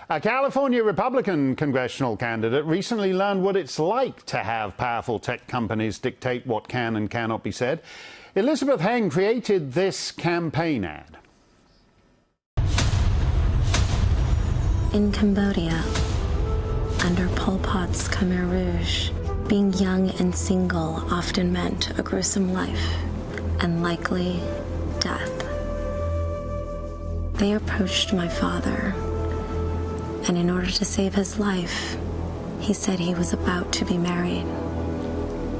A California Republican congressional candidate recently learned what it's like to have powerful tech companies dictate what can and cannot be said. Elizabeth Heng created this campaign ad. In Cambodia, under Pol Pot's Khmer Rouge, being young and single often meant a gruesome life and likely death. They approached my father, and in order to save his life, he said he was about to be married.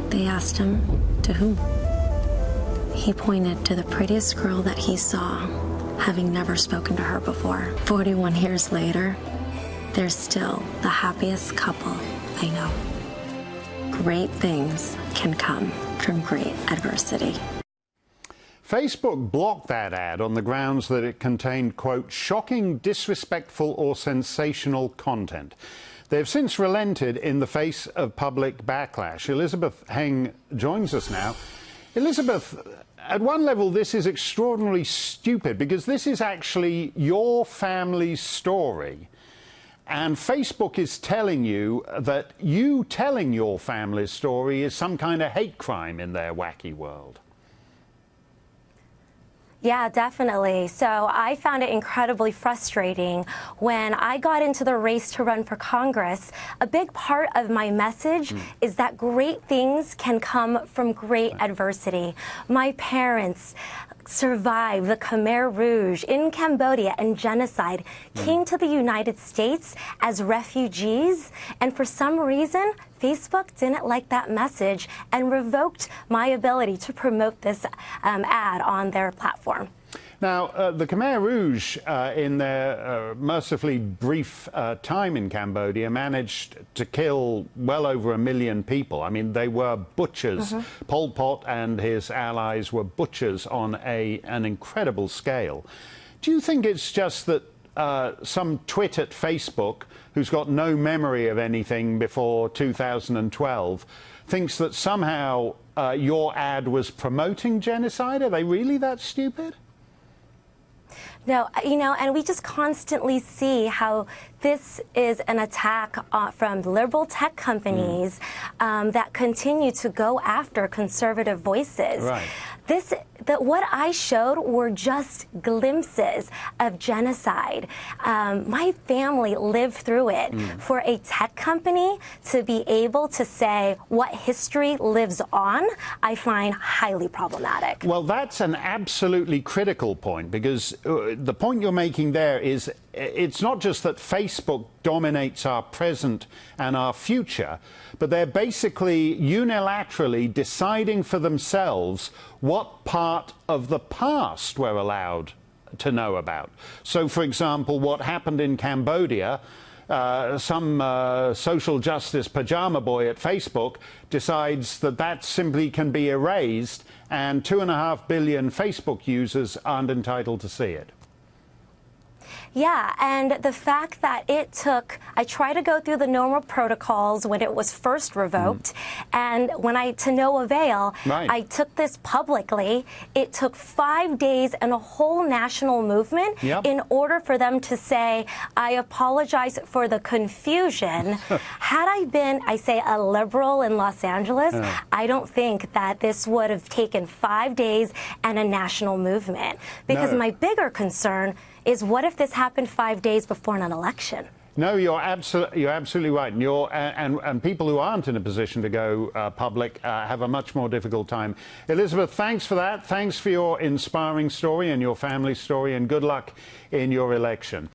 They asked him, to whom? He pointed to the prettiest girl that he saw, having never spoken to her before. 41 years later, they're still the happiest couple I know. Great things can come from great adversity. Facebook blocked that ad on the grounds that it contained, quote, shocking, disrespectful or sensational content. They've since relented in the face of public backlash. Elizabeth Heng joins us now. Elizabeth, at one level, this is extraordinarily stupid because this is actually your family's story. And Facebook is telling you that you telling your family's story is some kind of hate crime in their wacky world. Yeah, definitely. So I found it incredibly frustrating when I got into the race to run for Congress. A big part of my message is that great things can come from great adversity. My parents survived the Khmer Rouge in Cambodia and genocide, came to the United States as refugees, and for some reason, Facebook didn't like that message and revoked my ability to promote this ad on their platform. Now, the Khmer Rouge, in their mercifully brief time in Cambodia, managed to kill well over 1 million people. I mean, they were butchers. Pol Pot and his allies were butchers on an incredible scale. Do you think it's just that some twit at Facebook, who's got no memory of anything before 2012, thinks that somehow your ad was promoting genocide? Are they really that stupid? No, and we just constantly see how this is an attack from liberal tech companies that continue to go after conservative voices. Right. What I showed were just glimpses of genocide. My family lived through it. For a tech company to be able to say what history lives on, I find highly problematic. Well, that's an absolutely critical point, because the point you're making there is it's not just that Facebook dominates our present and our future, but they're basically unilaterally deciding for themselves what part of the past we're allowed to know about. So, for example, what happened in Cambodia, some social justice pajama boy at Facebook decides that that simply can be erased, and 2.5 billion Facebook users aren't entitled to see it. Yeah, and the fact that it took, I tried to go through the normal protocols when it was first revoked, and to no avail, I took this publicly. It took 5 days and a whole national movement in order for them to say, I apologize for the confusion. Had I been, I say, a liberal in Los Angeles, I don't think that this would have taken 5 days and a national movement. Because my bigger concern is, what if this happened 5 days before an election? No, you're absolutely right. And people who aren't in a position to go public have a much more difficult time. Elizabeth, thanks for that. Thanks for your inspiring story and your family story, and good luck in your election.